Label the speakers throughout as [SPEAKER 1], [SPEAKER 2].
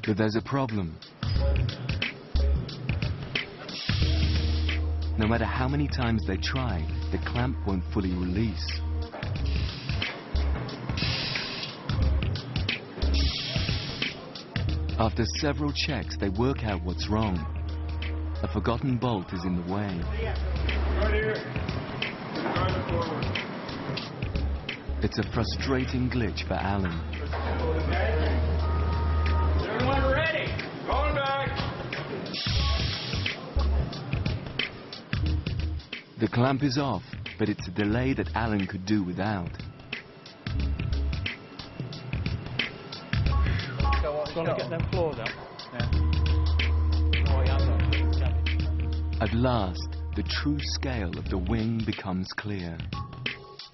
[SPEAKER 1] But there's a problem. No matter how many times they try, the clamp won't fully release. After several checks, they work out what's wrong. A forgotten bolt is in the way.
[SPEAKER 2] Right here.
[SPEAKER 1] It's a frustrating glitch for Alan.
[SPEAKER 2] Everyone ready? Going back.
[SPEAKER 1] The clamp is off, but it's a delay that Alan could do without.
[SPEAKER 3] Going to get them floors out. Yeah.
[SPEAKER 1] At last, the true scale of the wing becomes clear.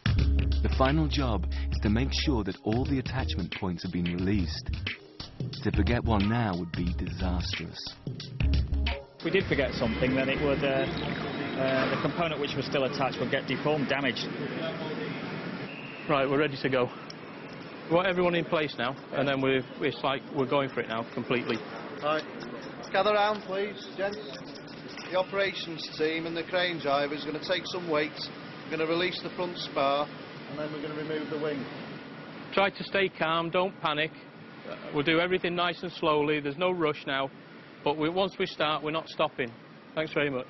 [SPEAKER 1] The final job is to make sure that all the attachment points have been released. To forget one now would be disastrous.
[SPEAKER 3] If we did forget something, then it would, the component which was still attached would get deformed, damaged.
[SPEAKER 4] Right, we're ready to go. We want everyone in place now, and then it's like we're going for it now, completely.
[SPEAKER 5] Right, gather round please, gents. The operations team and the crane driver is going to take some weight. We're going to release the front spar, and then we're going to remove the wing.
[SPEAKER 4] Try to stay calm, don't panic. We'll do everything nice and slowly, there's no rush now, but once we start, we're not stopping. Thanks very much.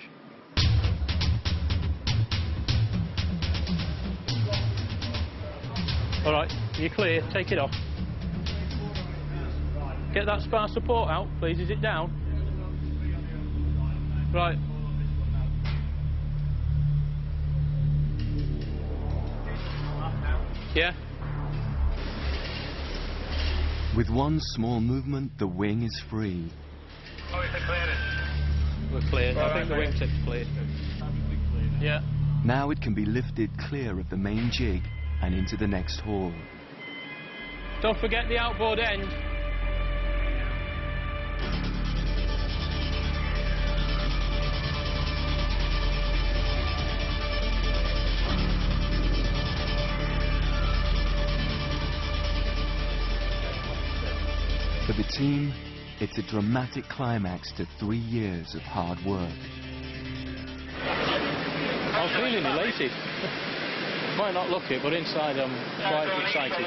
[SPEAKER 4] All right, you're clear, take it off. Get that spar support out, please. Is it down? Right. Yeah?
[SPEAKER 1] With one small movement, the wing is free.
[SPEAKER 2] Oh, it's cleared.
[SPEAKER 4] We're clear. I think the wingtip's cleared. Yeah.
[SPEAKER 1] Now it can be lifted clear of the main jig and into the next hall.
[SPEAKER 4] Don't forget the outboard end.
[SPEAKER 1] For the team, it's a dramatic climax to 3 years of hard work.
[SPEAKER 4] I'm feeling elated. Might not look it, but inside I'm quite excited.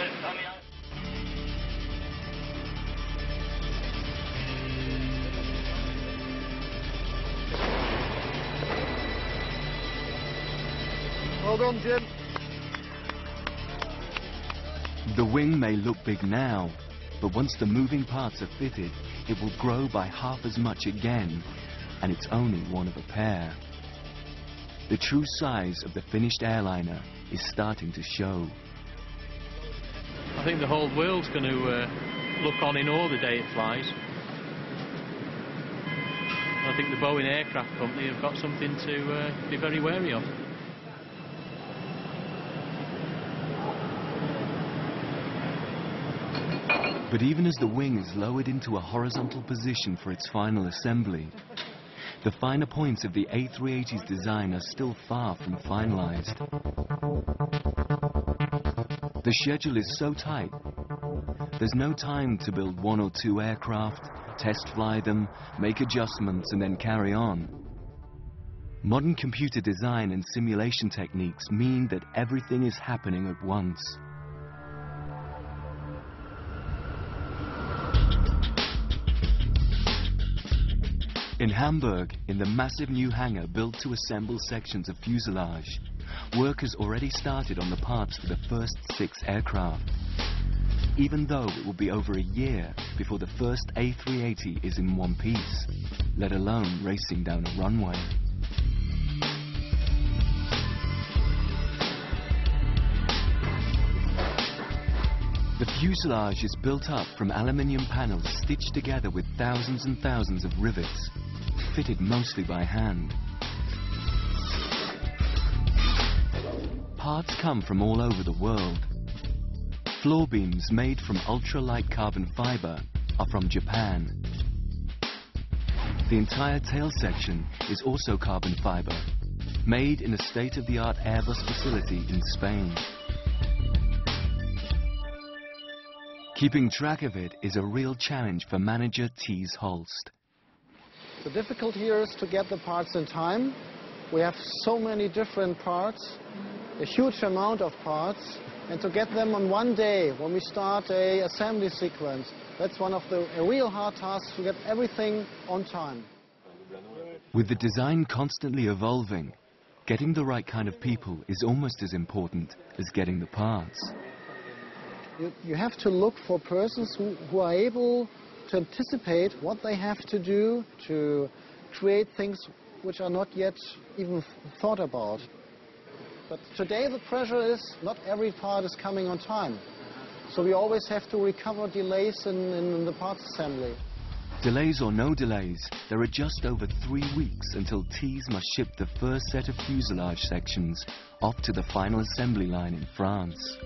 [SPEAKER 5] Well done, Jim.
[SPEAKER 1] The wing may look big now, but once the moving parts are fitted, it will grow by half as much again, and it's only one of a pair. The true size of the finished airliner is starting to show.
[SPEAKER 4] I think the whole world's going to look on in awe the day it flies. I think the Boeing Aircraft Company have got something to be very wary of.
[SPEAKER 1] But even as the wing is lowered into a horizontal position for its final assembly, the finer points of the A380's design are still far from finalized. The schedule is so tight, there's no time to build 1 or 2 aircraft, test fly them, make adjustments, and then carry on. Modern computer design and simulation techniques mean that everything is happening at once. In Hamburg, in the massive new hangar built to assemble sections of fuselage, work has already started on the parts for the first 6 aircraft. Even though it will be over a year before the first A380 is in one piece, let alone racing down a runway. The fuselage is built up from aluminium panels stitched together with thousands and thousands of rivets, fitted mostly by hand. Parts come from all over the world. Floor beams made from ultra-light carbon fiber are from Japan. The entire tail section is also carbon fiber, made in a state-of-the-art Airbus facility in Spain. Keeping track of it is a real challenge for manager Thies Holst.
[SPEAKER 5] The difficulty here is to get the parts in time. We have so many different parts, a huge amount of parts, and to get them on one day when we start a assembly sequence, that's one of the real hard tasks, to get everything on time.
[SPEAKER 1] With the design constantly evolving, getting the right kind of people is almost as important as getting the parts.
[SPEAKER 5] You have to look for persons who are able to anticipate what they have to do to create things which are not yet even thought about. But today the pressure is not every part is coming on time. So we always have to recover delays in the parts assembly.
[SPEAKER 1] Delays or no delays, there are just over 3 weeks until Thies must ship the first set of fuselage sections off to the final assembly line in France.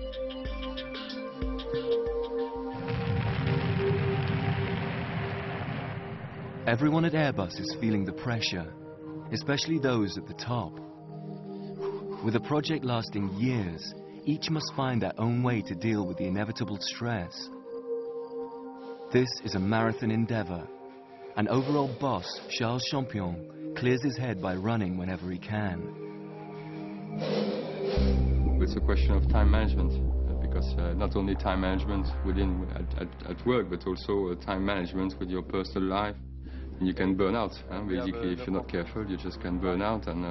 [SPEAKER 1] Everyone at Airbus is feeling the pressure, especially those at the top. With a project lasting years, each must find their own way to deal with the inevitable stress. This is a marathon endeavor. An overall boss, Charles Champion, clears his head by running whenever he can.
[SPEAKER 6] It's a question of time management, because not only time management at work, but also time management with your personal life. And you can burn out. Basically, if you're not careful, you just can burn out, and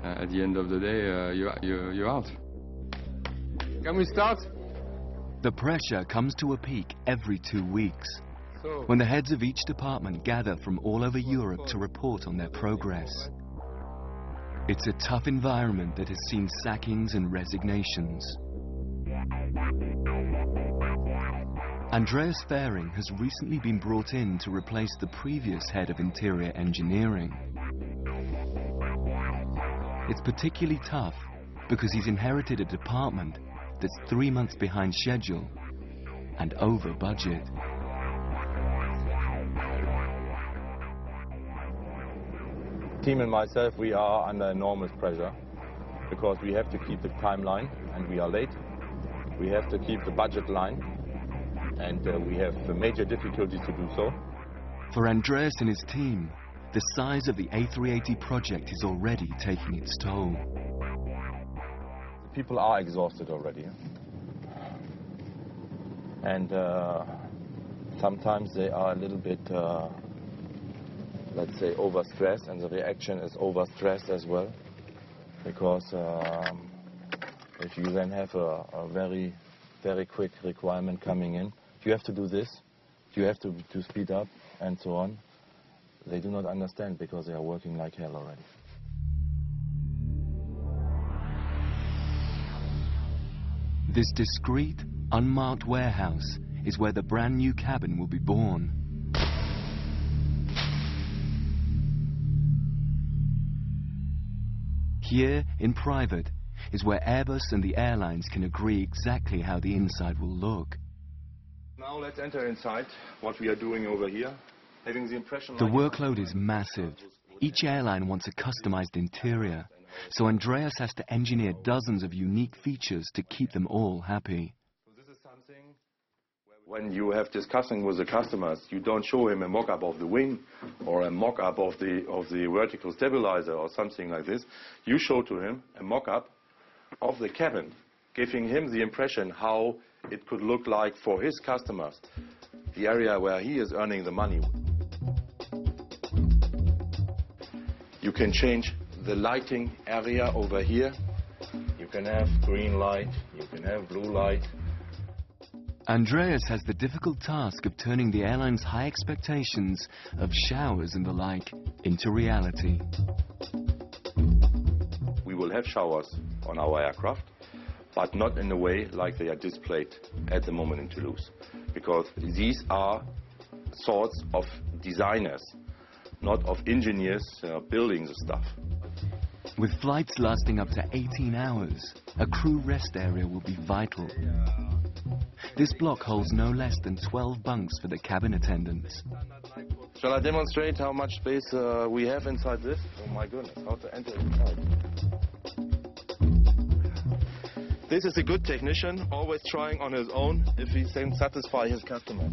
[SPEAKER 6] at the end of the day, you're out. Can we start?
[SPEAKER 1] The pressure comes to a peak every 2 weeks, when the heads of each department gather from all over Europe to report on their progress. It's a tough environment that has seen sackings and resignations. Andreas Fähring has recently been brought in to replace the previous head of interior engineering. It's particularly tough because he's inherited a department that's 3 months behind schedule and over budget.
[SPEAKER 7] Team and myself, we are under enormous pressure because we have to keep the timeline and we are late. We have to keep the budget line and we have major difficulties to do so.
[SPEAKER 1] For Andreas and his team, the size of the A380 project is already taking its toll.
[SPEAKER 7] The people are exhausted already. And sometimes they are a little bit, let's say, overstressed, and the reaction is overstressed as well. Because if you then have a very, very quick requirement coming in, you have to do this, you have to speed up, and so on. They do not understand because they are working like hell already.
[SPEAKER 1] This discreet, unmarked warehouse is where the brand new cabin will be born. Here, in private, is where Airbus and the airlines can agree exactly how the inside will look.
[SPEAKER 7] Now let's enter inside what we are doing over here. Having the impression
[SPEAKER 1] The workload is massive. Each airline wants a customized interior, so Andreas has to engineer dozens of unique features to keep them all happy.
[SPEAKER 7] This is something when you have discussing with the customers, you don't show him a mock-up of the wing or a mock-up of the vertical stabilizer or something like this. You show to him a mock-up of the cabin, giving him the impression how it could look like for his customers, the area where he is earning the money. You can change the lighting area over here. You can have green light, you can have blue light.
[SPEAKER 1] Andreas has the difficult task of turning the airline's high expectations of showers and the like into reality.
[SPEAKER 7] We will have showers on our aircraft, but not in a way like they are displayed at the moment in Toulouse, because these are sorts of designers, not of engineers building the stuff.
[SPEAKER 1] With flights lasting up to 18 hours, a crew rest area will be vital. This block holds no less than 12 bunks for the cabin attendants.
[SPEAKER 7] Shall I demonstrate how much space we have inside this? Oh my goodness, how to enter inside. This is a good technician, always trying on his own if he can satisfy his customer.